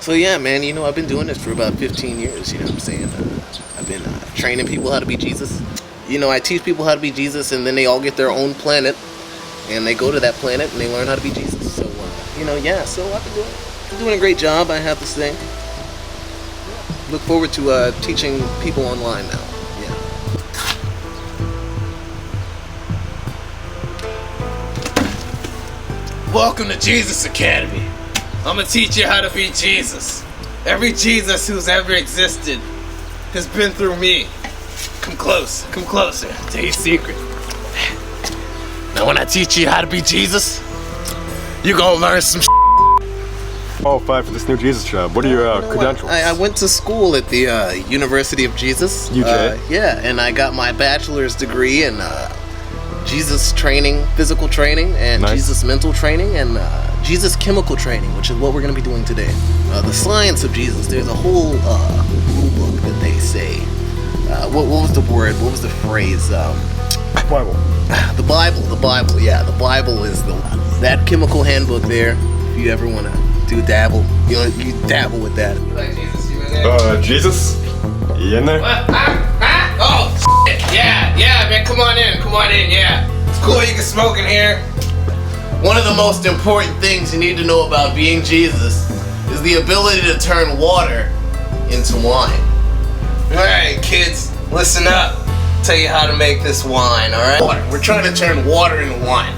So yeah, man, I've been doing this for about 15 years, you know what I'm saying? I've been training people how to be Jesus. I teach people how to be Jesus, and then they all get their own planet, and they go to that planet, and they learn how to be Jesus. So, so I've been doing a great job, I have to say. Look forward to teaching people online now. Yeah. Welcome to Jesus Academy. I'm gonna teach you how to be Jesus. Every Jesus who's ever existed has been through me. Come closer. I'll tell you a secret. Now when I teach you how to be Jesus, you're gonna learn some Qualified for this new Jesus job. What are your credentials? I went to school at the University of Jesus. UJ? Yeah, and I got my bachelor's degree in Jesus training, physical training, and Nice. Jesus mental training, and Jesus chemical training, which is what we're going to be doing today. The science of Jesus. There's a whole rule book that they say. What was the word? What was the phrase? Bible. The Bible. Yeah, the Bible is that chemical handbook there. If you ever want to dabble, you dabble with that. You like Jesus? You in there? Jesus? You in there? Oh, shit. Yeah, man, come on in, yeah. It's cool you can smoke in here. One of the most important things you need to know about being Jesus is the ability to turn water into wine. Alright, kids, listen up. I'll tell you how to make this wine, alright? We're trying to turn water into wine.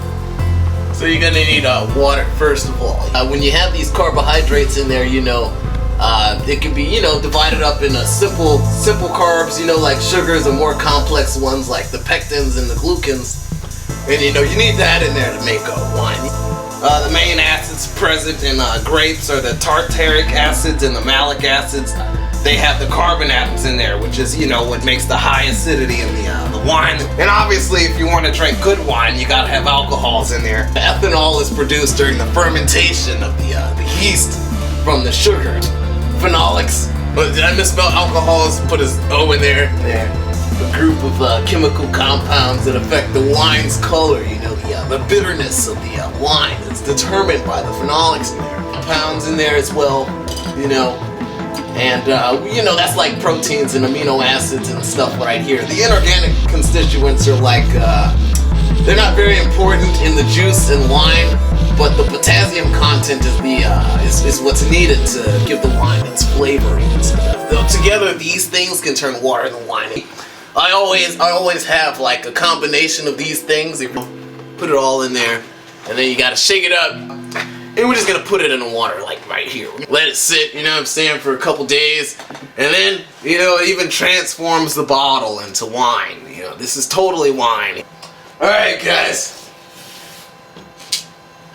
So you're gonna need water first of all. When you have these carbohydrates in there, it can be, divided up into simple carbs, like sugars, and more complex ones like the pectins and the glucans. And you need that in there to make wine. The main acids present in grapes are the tartaric acids and the malic acids. They have the carbon atoms in there, which is, what makes the high acidity in the wine. And obviously, if you want to drink good wine, you gotta have alcohols in there. Ethanol is produced during the fermentation of the yeast from the sugar. Phenolics. Did I misspell alcohols? Put his O in there. A group of chemical compounds that affect the wine's color. The bitterness of the wine is determined by the phenolics in there. Compounds in there as well, And, that's like proteins and amino acids and stuff right here. The inorganic constituents are like, they're not very important in the juice and wine, but the potassium content is what's needed to give the wine its flavoring and stuff. Together, these things can turn water into wine. I always have like a combination of these things. If you put it all in there, and then you gotta shake it up. And we're just gonna put it in the water, like right here. Let it sit, for a couple days. And then, it even transforms the bottle into wine. This is totally wine. Alright, guys.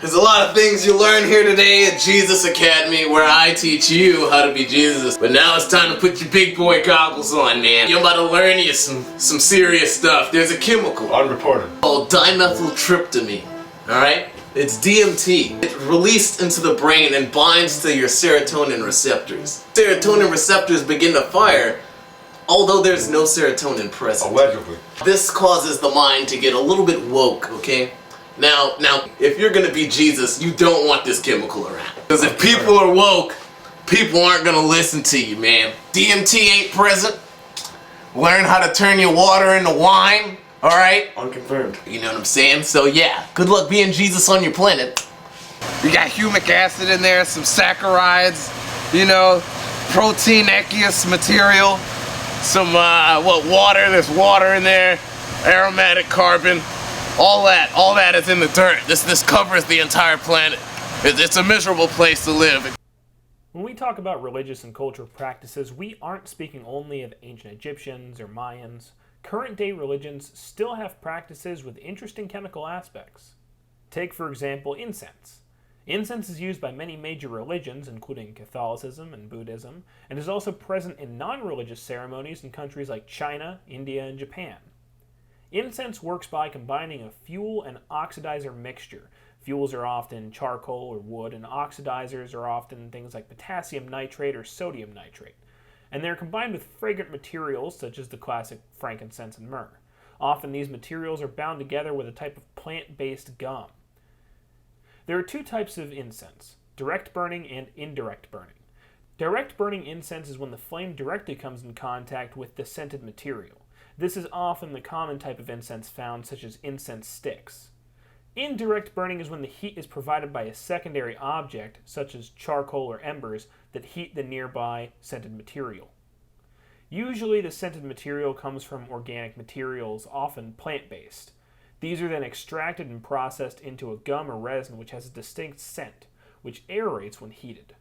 There's a lot of things you learn here today at Jesus Academy, where I teach you how to be Jesus. But now it's time to put your big boy goggles on, man. You're about to learn you some serious stuff. There's a chemical Unreported. called dimethyltryptamine. Alright? It's DMT. It's released into the brain and binds to your serotonin receptors. Serotonin receptors begin to fire, although there's no serotonin present. Allegedly. This causes the mind to get a little bit woke, okay? Now, if you're gonna be Jesus, you don't want this chemical around. Because if people are woke, people aren't gonna listen to you, man. DMT ain't present. Learn how to turn your water into wine. Alright? Unconfirmed. You know what I'm saying? So yeah, good luck being Jesus on your planet. You got humic acid in there, some saccharides, proteinous material, some, water, there's water in there, aromatic carbon, all that is in the dirt. This covers the entire planet. It's a miserable place to live. When we talk about religious and cultural practices, we aren't speaking only of ancient Egyptians or Mayans. Current-day religions still have practices with interesting chemical aspects. Take, for example, incense. Incense is used by many major religions, including Catholicism and Buddhism, and is also present in non-religious ceremonies in countries like China, India, and Japan. Incense works by combining a fuel and oxidizer mixture. Fuels are often charcoal or wood, and oxidizers are often things like potassium nitrate or sodium nitrate. And they're combined with fragrant materials such as the classic frankincense and myrrh. Often these materials are bound together with a type of plant-based gum. There are two types of incense, direct burning and indirect burning. Direct burning incense is when the flame directly comes in contact with the scented material. This is often the common type of incense found, such as incense sticks. Indirect burning is when the heat is provided by a secondary object, such as charcoal or embers, that heat the nearby scented material. Usually the scented material comes from organic materials, often plant-based. These are then extracted and processed into a gum or resin which has a distinct scent, which aerates when heated.